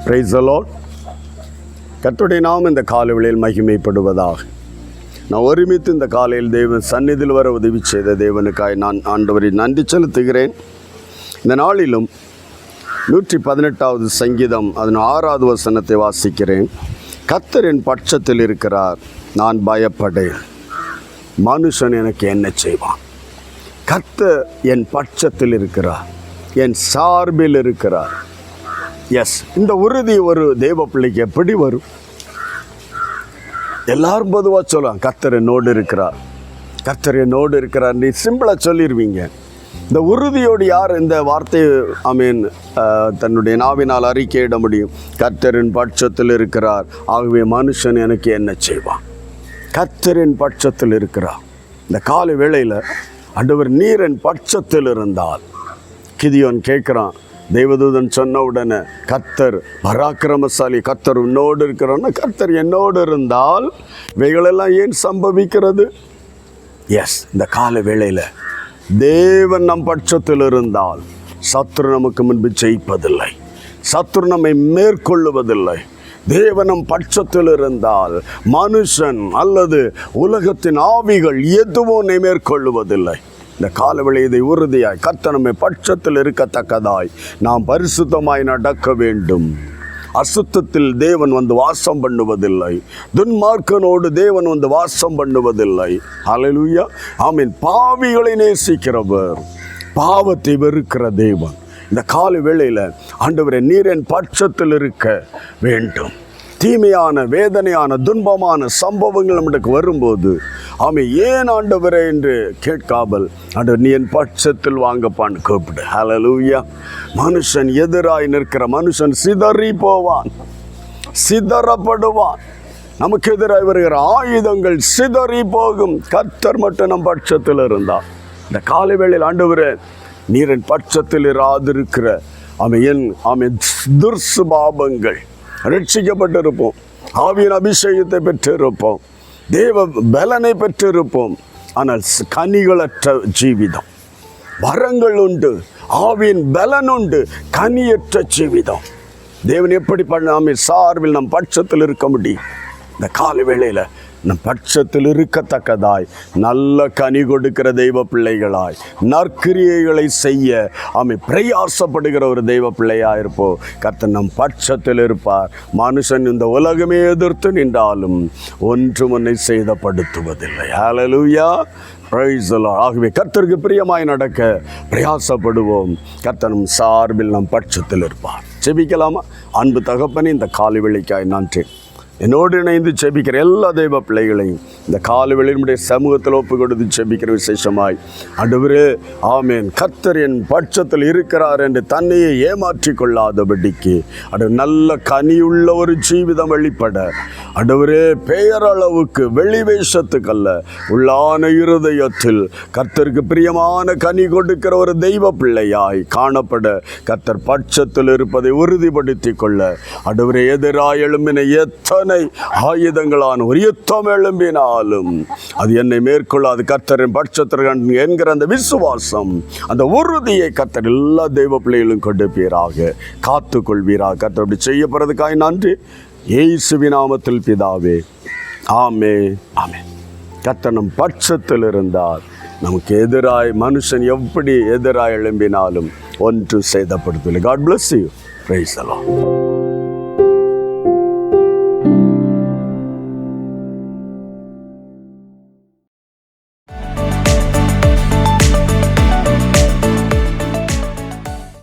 Praise the Lord. கர்த்தருடைய நாமம் இந்த காலைவேளையில் மகிமைப்படுவதாக. நான் ஒருமித்து இந்த காலையில் தேவன் சந்நிதியில் வர உதவி செய்த தேவனுக்காய் நான் ஆண்டவரை நன்றி செலுத்துகிறேன். இந்த நாளிலும் 118வது சங்கீதம் அதன் 6வது வசனத்தை வாசிக்கிறேன். கர்த்தர் என் பட்சத்தில் இருக்கிறார், நான் பயப்படேன். மனுஷன் எனக்கு என்ன செய்வான்? கர்த்தர் என் பட்சத்தில் இருக்கிறார், என் சார்பில் இருக்கிறார். எஸ், இந்த உறுதி ஒரு தேவ பிள்ளைக்கு எப்படி வரும்? எல்லாரும் பொதுவாக சொல்லலாம், கர்த்தர் என்னோடு இருக்கிறார், கர்த்தர் என்னோடு இருக்கிறார். நீ சிம்பிளாக சொல்லிடுவீங்க. இந்த உறுதியோடு யார் இந்த வார்த்தையை தன்னுடைய நாவினால் அறிக்கையிட முடியும்? கர்த்தரின் பட்சத்தில் இருக்கிறார், ஆகவே மனுஷன் எனக்கு என்ன செய்வான்? கர்த்தரின் பட்சத்தில் இருக்கிறார். இந்த காலை வேளையில் ஆண்டவர் நீர் என் பட்சத்தில் இருந்தால், கிதியோன் கேட்குறான், தேவதூதன் சொன்ன உடனே கர்த்தர் பராக்கிரமசாலி, கர்த்தர் உன்னோடு இருக்கிறோன்னா, கர்த்தர் என்னோடு இருந்தால் இவைகளெல்லாம் ஏன் சம்பவிக்கிறது? எஸ், இந்த கால வேளையில் தேவன் நம் பட்சத்தில் இருந்தால் சத்துரு நமக்கு முன்பு ஜெயிப்பதில்லை, சத்துரு நம்மை மேற்கொள்ளுவதில்லை. தேவனம் பட்சத்தில் இருந்தால் மனுஷன் அல்லது உலகத்தின் ஆவிகள் எதுவும் மேற்கொள்ளுவதில்லை. இந்த காலவெளி இதை உறுதியாய் கர்த்தர் நம்மை பட்சத்தில் இருக்கத்தக்கதாய் நாம் பரிசுத்தமாய் நடக்க வேண்டும். அசுத்தத்தில் தேவன் வந்து வாசம் பண்ணுவதில்லை, துன்மார்க்கனோடு தேவன் வந்து வாசம் பண்ணுவதில்லை. ஹல்லேலூயா, ஆமென். பாவிகளை நேசிக்கிறவர், பாவத்தை வெறுக்கிற தேவன். இந்த காலை வேளையில் ஆண்டவரே நீர் என் பட்சத்தில் இருக்க வேண்டும். தீமையான, வேதனையான, துன்பமான சம்பவங்கள் நம்மளுக்கு வரும்போது ஏன் ஆண்டவரே என்று கேட்காமல், ஆண்டவர் நீ என் பட்சத்தில் வாங்கப்பான்னு கூப்பிடு. ஹல்லேலூயா. மனுஷன் எதிராய் நிற்கிற மனுஷன் சிதறி போவான், சிதறப்படுவான். நமக்கு எதிராய் வருகிற ஆயுதங்கள் சிதறி போகும். கர்த்தர் மட்டும் நம் பட்சத்தில் இருந்தால், இந்த காலை வேளையில் ஆண்டவரே நீர் என் பட்சத்தில் இராதிருக்கிற துர்சுபாவங்கள் ரட்சிக்கப்பட்டிருப்போம், ஆவியின் அபிஷேகத்தை பெற்றிருப்போம், தேவ பலனை பெற்றிருப்போம். ஆனால் கனிகளற்ற ஜீவிதம். வரங்கள் உண்டு, ஆவியின் பலன் உண்டு, கனியற்ற ஜீவிதம். தேவன் எப்படி பண்ண சார்பில் நம் பட்சத்தில் இருக்க முடியும்? இந்த கால வேளையில் நம் பட்சத்தில் இருக்கத்தக்கதாய் நல்ல கனி கொடுக்கிற தெய்வ பிள்ளைகளாய், நற்கிரியைகளை செய்ய பிரயாசப்படுகிற ஒரு தெய்வ பிள்ளையாக இருப்போம். கர்த்தர் நம் பட்சத்தில் இருப்பார். மனுஷன் இந்த உலகமே எதிர்த்து நின்றாலும் ஒன்றும் உன்னை சேதப்படுத்துவதில்லை. ஹல்லேலூயா, பிரைஸ் தி லார்ட். ஆகவே கர்த்தருக்கு பிரியமாய் நடக்க பிரயாசப்படுவோம். கர்த்தர் நம் சார்பில் நம் பட்சத்தில் இருப்பார். ஜெபிக்கலாமா? அன்பு தகப்பனே, இந்த காலை வேளைக்காய் நன்றி. என்னோடு இணைந்து ஜெபிக்கிற எல்லா தெய்வ பிள்ளைகளையும் இந்த காலவெளியினுடைய சமூகத்தில் ஒப்பு கொடுத்து ஜெபிக்கிற விசேஷமாய் ஆண்டவரே, ஆமேன், கர்த்தர் என் பட்சத்தில் இருக்கிறார் என்று தன்னையே ஏமாற்றி கொள்ளாதபடிக்கு நல்ல கனியுள்ள ஒரு ஜீவிதம் வெளிப்பட, ஆண்டவரே பேரளவுக்கு வெளிவேஷத்துக்கல்ல, உள்ளான இருதயத்தில் கர்த்தருக்கு பிரியமான கனி கொடுக்கிற ஒரு தெய்வ பிள்ளையாய் காணப்பட கர்த்தர் பட்சத்தில் இருப்பதை உறுதிப்படுத்தி கொள்ள, ஆண்டவரே எதிராய் எழும்பின எத்தனை ஆயுதங்களான ஒரு யுத்தம் எழும்பினாலும் அது என்னை மேற்கொள்ளாது. கர்த்தரின் பட்சத்தில் என்கிற அந்த விசுவாசம், அந்த உறுதியை கர்த்தர் எல்லா தெய்வ பிள்ளைகளும் கொடுப்பீராக, காத்து கொள்வீராக. கர்த்தர் அப்படி செய்யப்படுறதுக்காக நன்றி. இயேசுவின் நாமத்தில் பிதாவே, ஆமென், ஆமென். கர்த்தர் நம் பட்சத்தில் இருந்தால் நமக்கு எதிராய் மனுஷன் எப்படி எதிராய் எழும்பினாலும் ஒன்று சேதப்படுத்தவில்லை. God bless you. Praise the Lord.